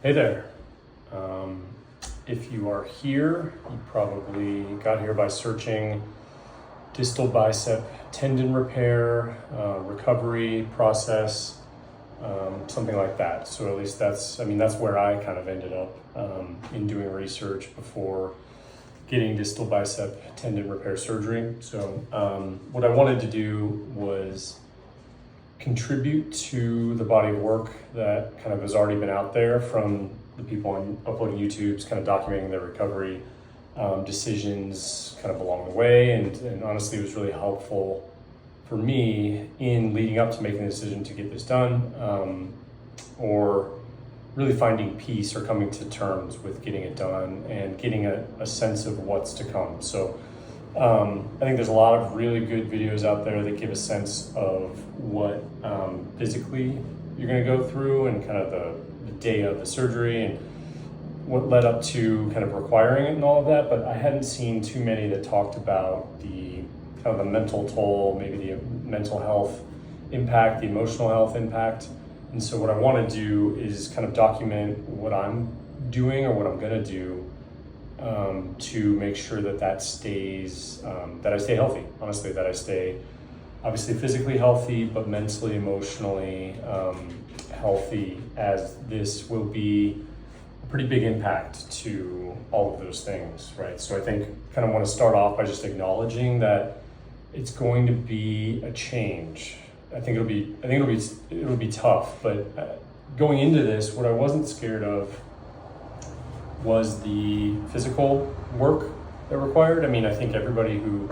Hey there. If you are here, you probably got here by searching distal bicep tendon repair, recovery process, something like that. So at least that's where I kind of ended up in doing research before getting distal bicep tendon repair surgery. So what I wanted to do was contribute to the body of work that kind of has already been out there from the people on uploading YouTubes, kind of documenting their recovery decisions kind of along the way. And honestly, it was really helpful for me in leading up to making the decision to get this done, or really finding peace or coming to terms with getting it done and getting a sense of what's to come. So I think there's a lot of really good videos out there that give a sense of what physically you're going to go through and kind of the day of the surgery and what led up to kind of requiring it and all of that. But I hadn't seen too many that talked about the kind of the mental toll, maybe the mental health impact, the emotional health impact. And so what I want to do is kind of document what I'm doing or what I'm going to do to make sure that stays, that I stay healthy, honestly, that I stay obviously physically healthy, but mentally, emotionally healthy, as this will be a pretty big impact to all of those things, right? So I think kind of want to start off by just acknowledging that it's going to be a change. I think it'll be tough, but going into this, what I wasn't scared of was the physical work that required. I mean, I think everybody who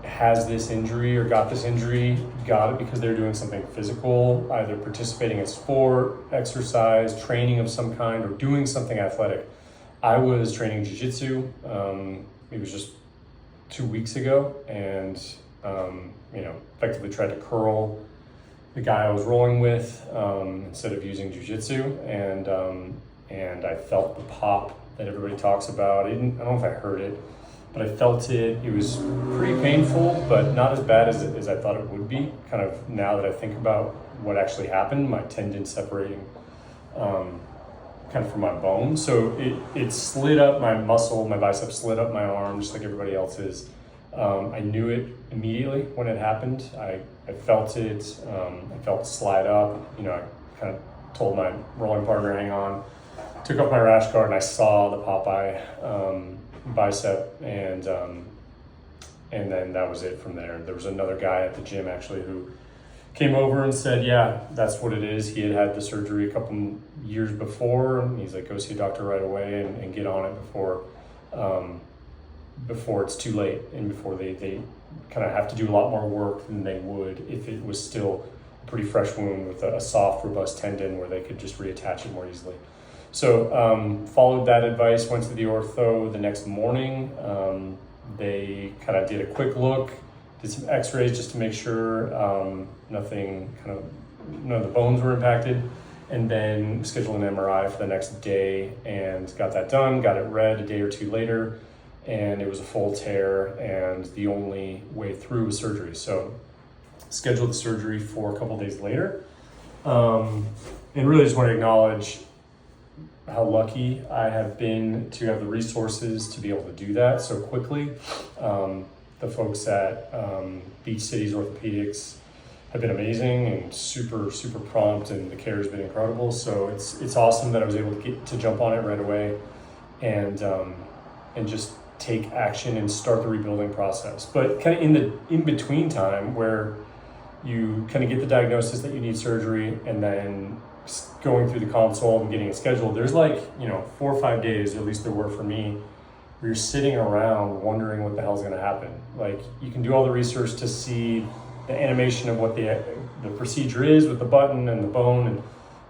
has this injury or got this injury got it because they're doing something physical, either participating in sport, exercise, training of some kind, or doing something athletic. I was training jiu-jitsu. It was just 2 weeks ago, and effectively tried to curl the guy I was rolling with instead of using jiu-jitsu, and I felt the pop that everybody talks about. I don't know if I heard it, but I felt it. It was pretty painful, but not as bad as I thought it would be. Kind of now that I think about what actually happened, my tendon separating kind of from my bone. So it slid up my muscle, my bicep slid up my arm, just like everybody else's. I knew it immediately when it happened. I felt it. I felt it slide up. I kind of told my rolling partner, hang on. Took off my rash guard and I saw the Popeye bicep, and then that was it from there. There was another guy at the gym actually who came over and said, yeah, that's what it is. He had the surgery a couple years before, and he's like, go see a doctor right away and get on it before it's too late, and before they kind of have to do a lot more work than they would if it was still a pretty fresh wound with a soft, robust tendon where they could just reattach it more easily. So followed that advice, went to the ortho the next morning. They kind of did a quick look, did some x-rays just to make sure none of the bones were impacted, and then scheduled an MRI for the next day and got that done, got it read a day or two later, and it was a full tear, and the only way through was surgery. So scheduled the surgery for a couple days later, and really just want to acknowledge how lucky I have been to have the resources to be able to do that so quickly. The folks at Beach Cities Orthopedics have been amazing and super, super prompt, and the care has been incredible. So it's awesome that I was able to jump on it right away and just take action and start the rebuilding process. But kind of in the in-between time where you kind of get the diagnosis that you need surgery and then going through the consult and getting it scheduled, there's 4 or 5 days, at least there were for me, where you're sitting around wondering what the hell's going to happen. Like, you can do all the research to see the animation of what the procedure is with the button and the bone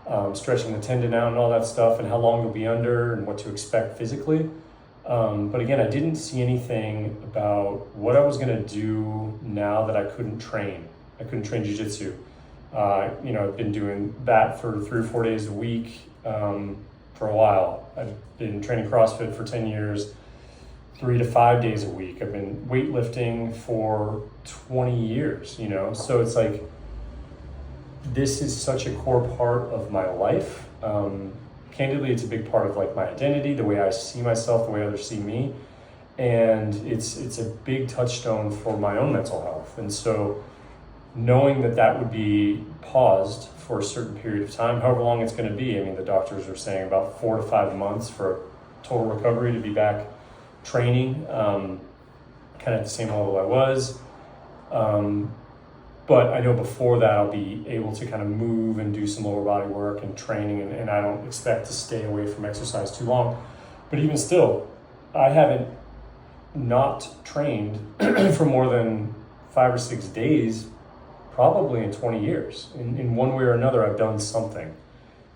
and stretching the tendon out and all that stuff, and how long you'll be under and what to expect physically. But again, I didn't see anything about what I was going to do now that I couldn't train. I couldn't train jiu-jitsu. I've been doing that for 3 or 4 days a week for a while. I've been training CrossFit for 10 years, 3 to 5 days a week. I've been weightlifting for 20 years, So it's like, this is such a core part of my life. candidly, it's a big part of like my identity, the way I see myself, the way others see me. And it's a big touchstone for my own mental health. And so knowing that that would be paused for a certain period of time, however long it's going to be. I mean, the doctors are saying about 4 to 5 months for total recovery to be back training, kind of at the same level I was. But I know before that I'll be able to kind of move and do some lower body work and training, and I don't expect to stay away from exercise too long. But even still, I haven't not trained for more than 5 or 6 days, probably in 20 years. In one way or another, I've done something.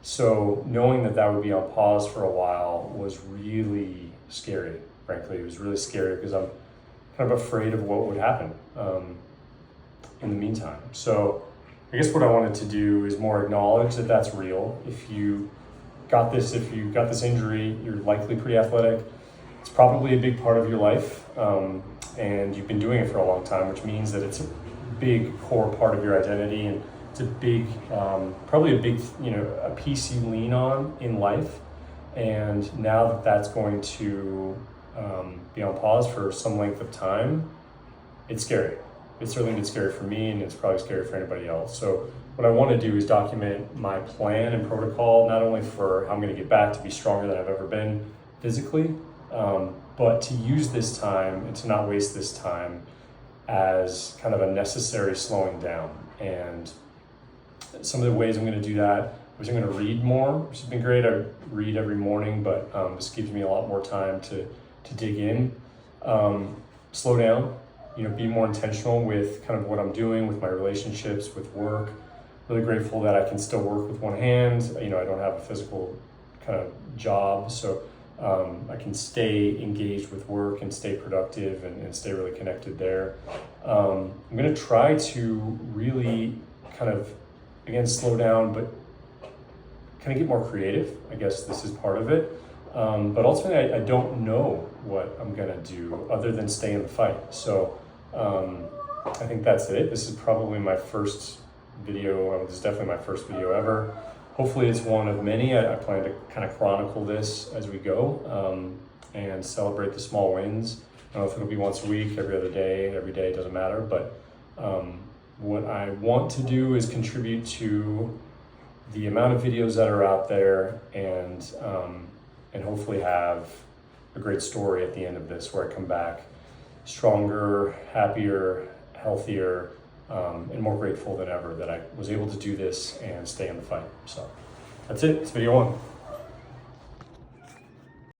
So knowing that that would be on pause for a while was really scary, frankly. It was really scary because I'm kind of afraid of what would happen in the meantime. So I guess what I wanted to do is more acknowledge that that's real. If you got this injury, you're likely pretty athletic. It's probably a big part of your life, and you've been doing it for a long time, which means that it's a big core part of your identity, and it's a big, probably a big, a piece you lean on in life. And now that that's going to be on pause for some length of time, it's scary. It's certainly been scary for me, and it's probably scary for anybody else. So what I want to do is document my plan and protocol, not only for how I'm going to get back to be stronger than I've ever been physically, but to use this time and to not waste this time as kind of a necessary slowing down. And some of the ways I'm going to do that is I'm going to read more, which has been great. I read every morning, but this gives me a lot more time to dig in. Slow down, be more intentional with kind of what I'm doing with my relationships, with work. Really grateful that I can still work with one hand. I don't have a physical kind of job, so I can stay engaged with work and stay productive and stay really connected there. I'm going to try to really kind of, again, slow down, but kind of get more creative. I guess this is part of it. But ultimately, I don't know what I'm going to do other than stay in the fight. So I think that's it. This is probably my first video. This is definitely my first video ever. Hopefully it's one of many. I plan to kind of chronicle this as we go and celebrate the small wins. I don't know if it'll be once a week, every other day, every day, doesn't matter. But what I want to do is contribute to the amount of videos that are out there, and hopefully have a great story at the end of this where I come back stronger, happier, healthier, and more grateful than ever that I was able to do this and stay in the fight. So that's it. It's video 1.